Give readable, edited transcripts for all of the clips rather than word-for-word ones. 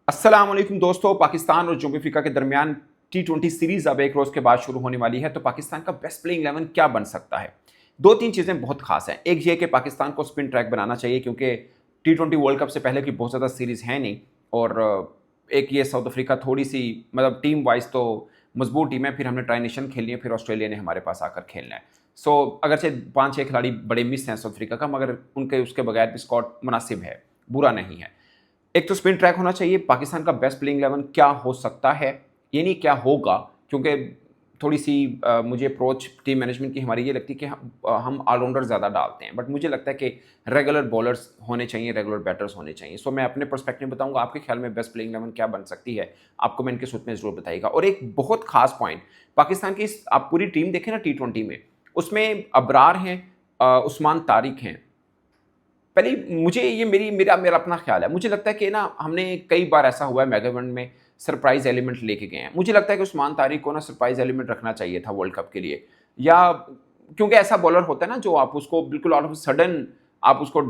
अस्सलाम वालेकुम दोस्तों। पाकिस्तान और जनूबी अफ्रीका के दरमियान T20 सीरीज अब एक रोज के बाद शुरू होने वाली है। तो पाकिस्तान का बेस्ट प्लेइंग 11 क्या बन सकता है? दो तीन चीजें बहुत खास हैं। एक ये कि पाकिस्तान को स्पिन ट्रैक बनाना चाहिए, क्योंकि T20 वर्ल्ड कप से पहले की बहुत ज़्यादा सीरीज है नहीं। और एक ये साउथ अफ्रीका थोड़ी सी मतलब टीम वाइज तो मजबूत टीम है। फिर हमने ट्राई नेशन खेलनी है, फिर ऑस्ट्रेलिया ने हमारे पास आकर खेलना है। सो अगरचे 5-6 खिलाड़ी बड़े मिस हैं साउथ अफ्रीका का, मगर उनके उसके बगैर भी स्कॉट मुनासिब है, बुरा नहीं है। एक तो स्पिन ट्रैक होना चाहिए। पाकिस्तान का बेस्ट प्लेइंग 11 क्या हो सकता है, ये नहीं क्या होगा, क्योंकि थोड़ी सी मुझे अप्रोच टीम मैनेजमेंट की हमारी ये लगती है कि हम ऑलराउंडर ज़्यादा डालते हैं। बट मुझे लगता है कि रेगुलर बॉलर्स होने चाहिए, रेगुलर बैटर्स होने चाहिए। सो मैं अपने पर्सपेक्टिव बताऊंगा, आपके ख्याल में बेस्ट प्लेइंग 11 क्या बन सकती है, आप कमेंट के सूत्र में ज़रूर बताइएगा। और एक बहुत खास पॉइंट, पाकिस्तान की आप पूरी टीम देखें ना T20 में, उसमें अबरार हैं, उस्मान तारिक हैं। पहले मुझे ये मेरा मेरा अपना ख्याल है, मुझे लगता है कि ना हमने कई बार ऐसा हुआ है मेगा इवेंट में सरप्राइज एलिमेंट लेके गए हैं। मुझे लगता है कि उस्मान तारिक को ना सरप्राइज एलिमेंट रखना चाहिए था वर्ल्ड कप के लिए। या क्योंकि ऐसा बॉलर होता है ना जो आप उसको बिल्कुल आउट ऑफ सडन आप उसको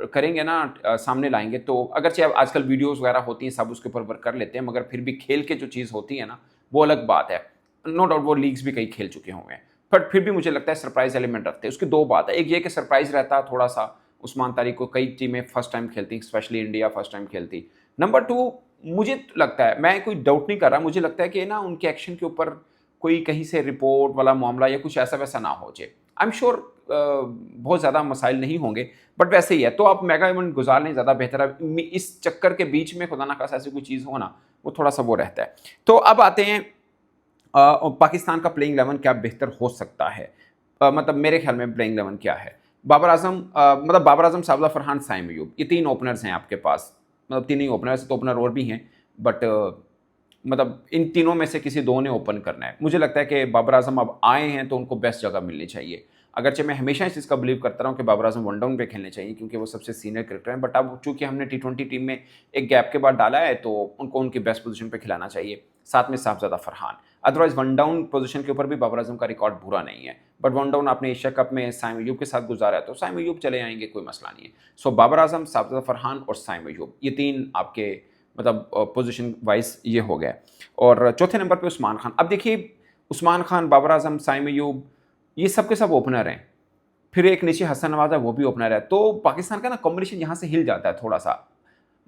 करेंगे ना, सामने लाएंगे। तो अगरचे आजकल वीडियोस वगैरह होती हैं, सब उसके ऊपर वर्क कर लेते हैं, मगर फिर भी खेल के जो चीज़ होती है ना, वो अलग बात है। नो डाउट वो लीग्स भी कई खेल चुके होंगे, बट फिर भी मुझे लगता है सरप्राइज एलिमेंट रखते हैं। उसकी दो बात है, एक ये कि सरप्राइज रहता है थोड़ा सा। उस्मान तारिक को कई टीमें फर्स्ट टाइम खेलती, स्पेशली इंडिया फर्स्ट टाइम खेलती। नंबर टू, मुझे लगता है, मैं कोई डाउट नहीं कर रहा, मुझे लगता है कि ना उनके एक्शन के ऊपर कोई कहीं से रिपोर्ट वाला मामला या कुछ ऐसा वैसा ना हो जाए। आई एम श्योर बहुत ज़्यादा मसाइल नहीं होंगे, बट वैसे ही है। तो आप मेगा इवेंट गुजार लें, ज़्यादा बेहतर है। इस चक्कर के बीच में खुदा ना खासा ऐसी कोई चीज़ हो ना, वो थोड़ा सा वो रहता है। तो अब आते हैं पाकिस्तान का प्लेइंग 11 क्या बेहतर हो सकता है। मतलब मेरे ख्याल में प्लेइंग 11 क्या है। बाबर आजम, मतलब बाबर आजम, साबला फरहान, साइम अयूब, ये तीन ओपनर्स हैं आपके पास। मतलब तीन ही ओपनर्स, तो ओपनर और भी हैं, बट मतलब इन तीनों में से किसी दो ने ओपन करना है। मुझे लगता है कि बाबर आजम अब आए हैं तो उनको बेस्ट जगह मिलनी चाहिए। अगरचे मैं हमेशा इस चीज़ का बिलीव करता रहा हूँ कि बाबर आजम वन डाउन पे खेलने चाहिए, क्योंकि वो सबसे सीनियर क्रिकेटर हैं। बट अब चूंकि हमने T20 टीम में एक गैप के बाद डाला है, तो उनको उनकी बेस्ट पोजीशन पे खिलाना चाहिए, साथ में Sahibzada Farhan. Otherwise one down position के ऊपर भी बाबर आजम का रिकॉर्ड बुरा नहीं है, बट वन डाउन आपने एशिया कप में साइम अयूब के साथ गुजारा है, तो साइम अयूब चले आएंगे, कोई मसला नहीं है। सो बाबर आजम, साहबजादा फरहान और साइम अयूब, ये तीन आपके मतलब पोजीशन वाइज ये हो गया। और चौथे नंबर पे उस्मान खान। अब देखिए, उस्मान खान, बाबर आजम, साइम अयूब, ये सब के सब ओपनर हैं। फिर एक नीचे हसन नवाज है, वो भी ओपनर है। तो पाकिस्तान का ना कॉम्बिनेशन यहाँ से हिल जाता है थोड़ा सा।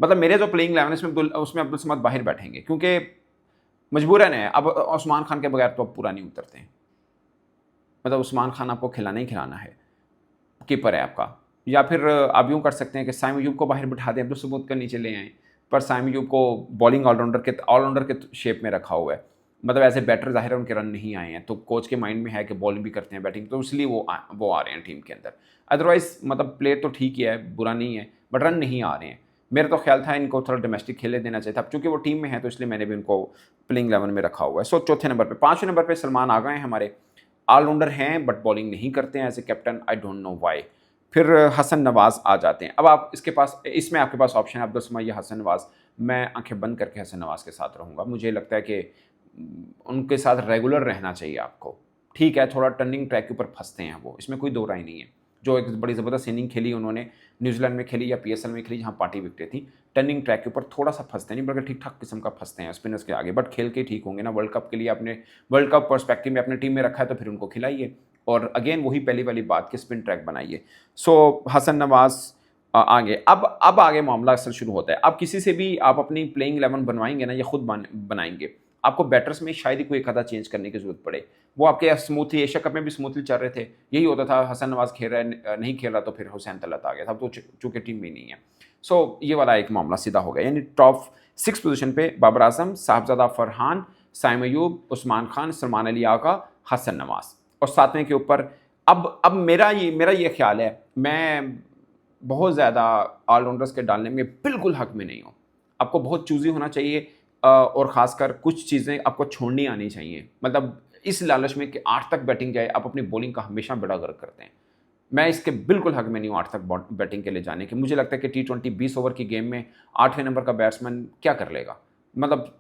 मतलब मेरे जो प्लेइंग 11 उसमें अब्दुल समद बाहर बैठेंगे, क्योंकि मजबूरन है। अब उस्मान खान के बगैर तो अब पूरा नहीं उतरते हैं। मतलब उस्मान खान आपको खिलाना ही खिलाना है, कीपर है आपका। या फिर आप यूँ कर सकते हैं कि साइम अयूब को बाहर बिठा दें, अब्दुल समद का नीचे ले आएँ, पर साइम अयूब को बॉलिंग ऑलराउंडर के शेप में रखा हुआ है। मतलब ऐसे बैटर ज़ाहिर है उनके रन नहीं आए हैं, तो कोच के माइंड में है कि बॉलिंग भी करते हैं, बैटिंग, तो इसलिए वो आ रहे हैं टीम के अंदर। अदरवाइज़ मतलब प्लेयर तो ठीक ही है, बुरा नहीं है, बट रन नहीं आ रहे हैं। मेरा तो ख्याल था इनको थोड़ा डोमेस्टिक खेलने देना चाहिए था। अब चूँकि वो टीम में है, तो इसलिए मैंने भी उनको प्लेइंग 11 में रखा हुआ है। सो चौथे नंबर पे, पाँचवें नंबर पे सलमान आ गए हैं हमारे। ऑलराउंडर हैं, बट बॉलिंग नहीं करते हैं as a captain, I don't know why. फिर हसन नवाज आ जाते हैं। अब आप इसमें आपके पास ऑप्शन है, अब्दुल समद या हसन नवाज। मैं आंखें बंद करके हसन नवाज के साथ रहूँगा। मुझे लगता है कि उनके साथ रेगुलर रहना चाहिए आपको। ठीक है, थोड़ा टर्निंग ट्रैक के ऊपर फंसते हैं वो, इसमें कोई दो राय नहीं है। जो एक बड़ी ज़बरदस्त इनिंग खेली उन्होंने, न्यूजीलैंड में खेली या PSL में खेली, जहाँ पार्टी विकटें थी, टर्निंग ट्रैक के ऊपर थोड़ा सा फंसते नहीं, बल्कि ठीक ठाक किस्म का फंसते हैं स्पिनर्स के आगे। बट खेल के ठीक होंगे ना, वर्ल्ड कप के लिए आपने वर्ल्ड कप पर्सपेक्टिव में अपनी टीम में रखा है, तो फिर उनको खिलाइए। और अगेन वही पहली वाली बात कि स्पिन ट्रैक बनाइए। सो हसन नवाज आगे। अब आगे मामला अक्सर शुरू होता है। अब किसी से भी आप अपनी प्लेइंग 11 बनवाएंगे ना, या खुद बनाएंगे, आपको बैटर्स में शायद ही कोई एक आधा चेंज करने की जरूरत पड़े। वो आपके स्मूथली एशिया कप में भी स्मूथली चल रहे थे। यही होता था, हसन नवाज खेल रहा है, नहीं खेल रहा, तो फिर हुसैन तलत आ गया था, तो चूंकि टीम में नहीं है। सो ये वाला एक मामला सीधा हो गया। यानी टॉप 6 पोजीशन पे बाबर आजम, साहबजादा फरहान, साइम अयूब, उस्मान खान, सलमान अली आगा, हसन नवाज। और सातवें के ऊपर अब मेरा ये ख्याल है, मैं बहुत ज़्यादा ऑलराउंडर्स के डालने में बिल्कुल हक में नहीं हूँ। आपको बहुत चूज़ी होना चाहिए, और ख़ासकर कुछ चीज़ें आपको छोड़नी आनी चाहिए। मतलब इस लालच में कि 8 तक बैटिंग जाए, आप अपनी बॉलिंग का हमेशा बड़ा गर्व करते हैं। मैं इसके बिल्कुल हक में नहीं हूँ 8 तक बैटिंग के लिए जाने के। मुझे लगता है कि T20 20 ओवर की गेम में 8वें नंबर का बैट्समैन क्या कर लेगा? मतलब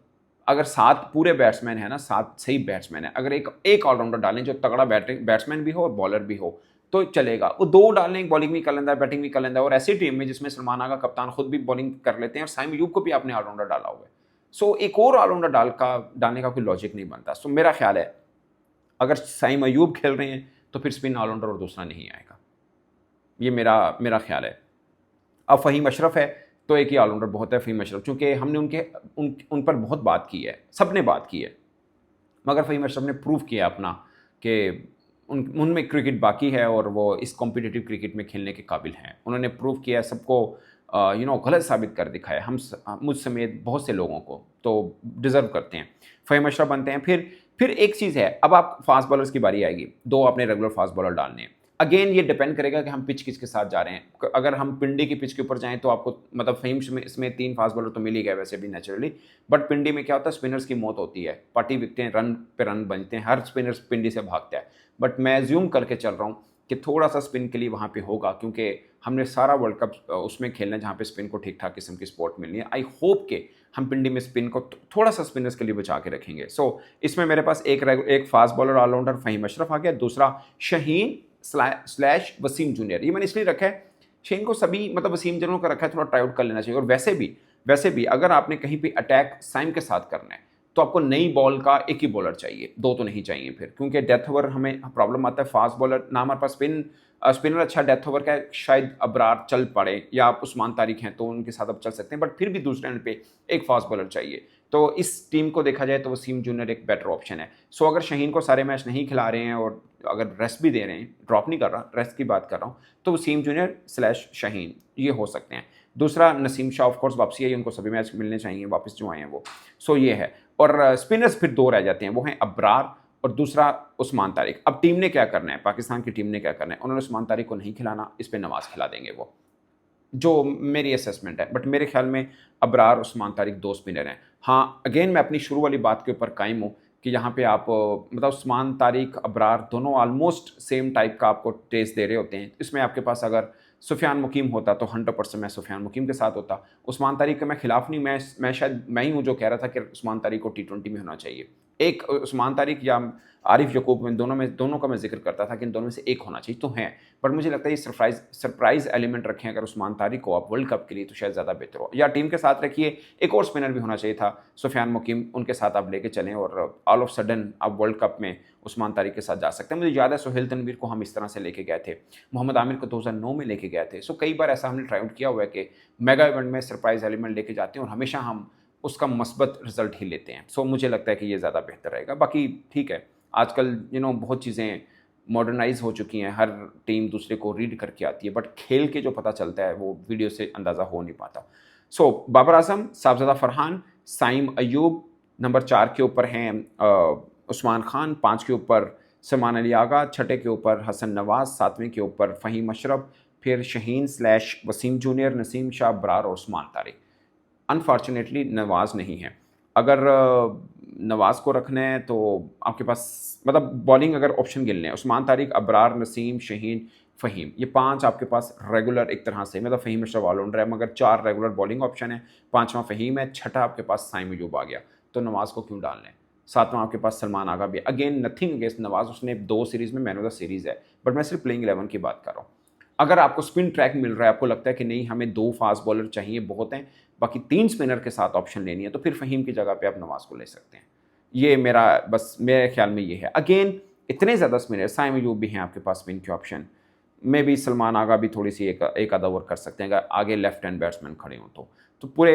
अगर 7 पूरे बैट्समैन हैं ना, 7 सही बैट्समैन हैं, अगर एक एक ऑलराउंडर डालें जो तगड़ा बैट्समैन भी हो और बॉलर भी हो, तो चलेगा। वो 2 डालने, बॉलिंग भी कर लेता है, बैटिंग भी कर लेता है, और ऐसी टीम में जिसमें सलमान आगा कप्तान खुद भी बॉलिंग कर लेते हैं और साइम अयूब को भी आपने ऑलराउंडर डाला हुआ है। सो एक और ऑलराउंडर डालने का कोई लॉजिक नहीं बनता। सो मेरा ख्याल है अगर साइम अयूब खेल रहे हैं तो फिर स्पिन ऑलराउंडर और दूसरा नहीं आएगा। ये मेरा ख्याल है। अब फ़हीम अशरफ है तो एक ही ऑलराउंडर बहुत है, फ़हीम अशरफ, चूँकि हमने उन पर बहुत बात की है, सबने बात की है, मगर फ़हीम अशरफ ने प्रूव किया अपना कि उनमें क्रिकेट बाकी है और वो इस कॉम्पिटिटिव क्रिकेट में खेलने के काबिल हैं। उन्होंने प्रूव किया है, सबको गलत साबित कर दिखाया, मुझ समेत बहुत से लोगों को, तो डिज़र्व करते हैं, फ़हीम अशरफ बनते हैं। फिर एक चीज़ है, अब आप फास्ट बॉलर्स की बारी आएगी, 2 आपने रेगुलर फास्ट बॉलर डालने हैं। अगेन ये डिपेंड करेगा कि हम पिच किसके साथ जा रहे हैं। अगर हम पिंडी की पिच के ऊपर जाएँ तो आपको मतलब फ़हीम इसमें 3 फास्ट बॉलर तो मिल ही गए वैसे भी नेचुरली, बट पिंडी में क्या होता है, स्पिनर्स की मौत होती है, पार्टी बिकते हैं, रन पे रन बनते हैं, हर स्पिनर्स पिंडी से भागता है। बट मैं एज्यूम करके चल रहा हूँ कि थोड़ा-सा स्पिन के लिए वहाँ पे होगा, क्योंकि हमने सारा वर्ल्ड कप उसमें खेलना है जहाँ पे स्पिन को ठीक-ठाक किस्म की सपोर्ट मिलनी है। आई होप कि हम पिंडी में स्पिन को थोड़ा-सा स्पिनर्स के लिए बचा के रखेंगे। सो इसमें मेरे पास एक fast bowler all-rounder Faheem Ashraf आ गया, दूसरा शाहीन स्लैश वसीम जूनियर। ये मैंने इसलिए रखा है, शाहीन को सभी मतलब वसीम जूनियर को रखा है, थोड़ा ट्राई आउट कर लेना चाहिए। और वैसे भी अगर आपने कहीं पे अटैक साइम के साथ करना है तो आपको नई बॉल का एक ही बॉलर चाहिए, 2 तो नहीं चाहिए फिर, क्योंकि डेथ ओवर हमें प्रॉब्लम आता है। फास्ट बॉलर ना हमारे पास स्पिनर अच्छा डेथ ओवर का है, शायद अबरार चल पड़े या आप उस्मान तारिक हैं तो उनके साथ आप चल सकते हैं, बट फिर भी दूसरे एंड पे एक फास्ट बॉलर चाहिए। तो इस टीम को देखा जाए तो वसीम जूनियर एक बेटर ऑप्शन है। सो अगर शाहीन को सारे मैच नहीं खिला रहे हैं और अगर रेस्ट भी दे रहे हैं, ड्रॉप नहीं कर रहा, रेस्ट की बात कर रहा हूँ, तो वसीम जूनियर स्लैश शाहीन ये हो सकते हैं। दूसरा नसीम शाह ऑफ कोर्स वापसी आई, उनको सभी मैच मिलने चाहिए वापस जो आए हैं वो। सो ये है। और स्पिनर्स फिर 2 रह जाते हैं, वो हैं अबरार और दूसरा उस्मान तारिक। अब टीम ने क्या करना है, पाकिस्तान की टीम ने क्या करना है, उन्होंने उस्मान तारिक को नहीं खिलाना, इस पे नवाज़ खिला देंगे वो, जो मेरी असेसमेंट है। बट मेरे ख्याल में अबरार उस्मान तारिक 2 स्पिनर हैं। हाँ, अगेन मैं अपनी शुरू वाली बात के ऊपर कायम हूँ कि यहाँ पे आप मतलब उस्मान तारिक अबरार दोनों ऑलमोस्ट सेम टाइप का आपको टेस्ट दे रहे होते हैं। इसमें आपके पास अगर सुफियान मुकीम होता तो 100% मैं सुफियान मुकीम के साथ होता। उस्मान तारिक के मैं खिलाफ नहीं, मैं शायद मैं ही हूँ जो कह रहा था कि उस्मान तारिक को T20 में होना चाहिए। एक उस्मान तारिक या आरिफ यकूब में दोनों का मैं जिक्र करता था कि इन दोनों में से एक होना चाहिए, तो हैं। पर मुझे लगता है ये सरप्राइज एलिमेंट रखें अगर उस्मान तारिक को आप वर्ल्ड कप के लिए, तो शायद ज़्यादा बेहतर हो। या टीम के साथ रखिए, एक और स्पिनर भी होना चाहिए था, सुफियान मुकीम, उनके साथ आप लेके चलें और ऑल ऑफ सडन आप वर्ल्ड कप में उस्मान तारिक के साथ जा सकते हैं। मुझे याद है सोहेल तनवीर को हम इस तरह से लेके गए थे, मोहम्मद आमिर को 2009 में लेके गए थे। सो कई बार ऐसा हमने ट्राई आउट किया हुआ है कि मेगा इवेंट में सरप्राइज एलिमेंट लेके जाते हैं और हमेशा हम उसका मस्बत रिजल्ट ही लेते हैं। सो मुझे लगता है कि ये ज़्यादा बेहतर रहेगा। बाकी ठीक है, आजकल बहुत चीज़ें मॉडर्नाइज हो चुकी हैं, हर टीम दूसरे को रीड करके आती है, बट खेल के जो पता चलता है वो वीडियो से अंदाज़ा हो नहीं पाता। सो बाबर आजम, साहबजादा फरहान, साइम अयूब, नंबर 4 के ऊपर हैं उस्मान खान, 5 के ऊपर सलमान अली आगा, 6 के ऊपर हसन नवाज, 7वें के ऊपर फ़हीम अशरफ, फिर शाहीन स्लैश वसीम जूनियर, नसीम शाह, अबरार और उस्मान तारिक। अनफॉर्चुनेटली नवाज़ नहीं है। अगर नवाज़ को रखना है तो आपके पास मतलब बॉलिंग अगर ऑप्शन गिनने हैं, उस्मान तारिक, अबरार, नसीम, शाहीन, फ़हीम, ये 5 आपके पास रेगुलर एक तरह से, मतलब फ़हीम अशरफ ऑलराउंडर है मगर 4 रेगुलर बॉलिंग ऑप्शन है, 5वां फ़हीम है, 6ठा आपके पास साइम अयूब आ गया, तो नवाज़ को क्यों डालना है। 7वां आपके पास सलमान आगा भी, अगेन नथिंग अगेंस्ट नवाज़, उसने 2 सीरीज़ में मैन ऑफ द सीरीज़ है, बट मैं सिर्फ प्लेइंग 11 की बात कर रहा हूँ। अगर आपको स्पिन ट्रैक मिल रहा है, आपको लगता है कि नहीं हमें 2 फास्ट बॉलर चाहिए बहुत हैं, बाकी 3 स्पिनर के साथ ऑप्शन लेनी है, तो फिर फ़हीम की जगह पे आप नवाज़ को ले सकते हैं। ये मेरे ख्याल में ये है। अगेन इतने ज़्यादा स्पिनर, साइम अयूब भी हैं आपके पास स्पिन के ऑप्शन, मे भी सलमान आगा भी थोड़ी सी एक आधा ओवर कर सकते हैं अगर आगे लेफ्ट हैंड बैट्समैन खड़े हों तो पूरे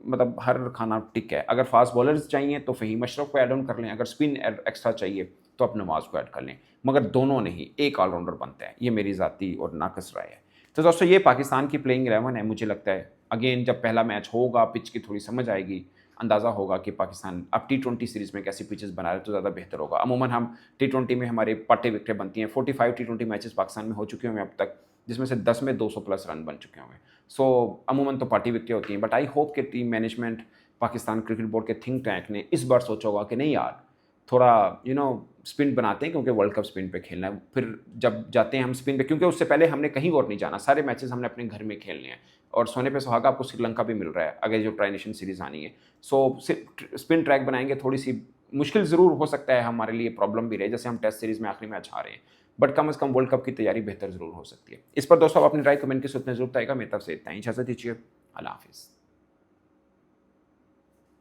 मतलब हर खाना टिक है। अगर फास्ट बॉलर्स चाहिए तो फ़हीम अशरफ को ऐड ऑन कर लें, अगर स्पिन एक्स्ट्रा चाहिए तो आप नवाज़ को ऐड कर लें, मगर दोनों नहीं, एक ऑलराउंडर बनता है। ये मेरी ज़ाती और नाकस राय है। तो दोस्तों ये पाकिस्तान की प्लेइंग 11 है। मुझे लगता है अगेन जब पहला मैच होगा, पिच की थोड़ी समझ आएगी, अंदाज़ा होगा कि पाकिस्तान अब T20 सीरीज़ में कैसी पिचेस बना रहे तो ज़्यादा बेहतर होगा। अमूमन हम T20 में हमारे पाटे विकेटें बनती हैं, 45 T20 मैचेस पाकिस्तान में हो चुके होंगे अब तक, जिसमें से 10 में 200 प्लस रन बन चुके होंगे। सो अमूमन तो पार्टी विकेटें होती हैं, बट आई होप कि team management, Pakistan cricket board के थिंक टैंक ने इस बार सोचा होगा कि नहीं यार, थोड़ा स्पिन बनाते हैं क्योंकि वर्ल्ड कप स्पिन पे खेलना है। फिर जब जाते हैं हम स्पिन पे, क्योंकि उससे पहले हमने कहीं और नहीं जाना, सारे मैचेस हमने अपने घर में खेलने हैं और सोने पे सुहागा आपको श्रीलंका भी मिल रहा है अगर जो ट्राई नेशन सीरीज़ आनी है। सो स्पिन ट्रैक बनाएंगे, थोड़ी सी मुश्किल ज़रूर हो सकता है, हमारे लिए प्रॉब्लम भी रहे, जैसे हम टेस्ट सीरीज़ में आखिरी मैच हारे हैं, बट कम से कम वर्ल्ड कप की तैयारी बेहतर जरूर हो सकती है। इस पर दोस्तों आप अपनी राय कमेंट के सूत्र में जरूर बताएगा। मेरी तरफ से इतना ही, इजाजत दीजिए, अल्लाह हाफिज़।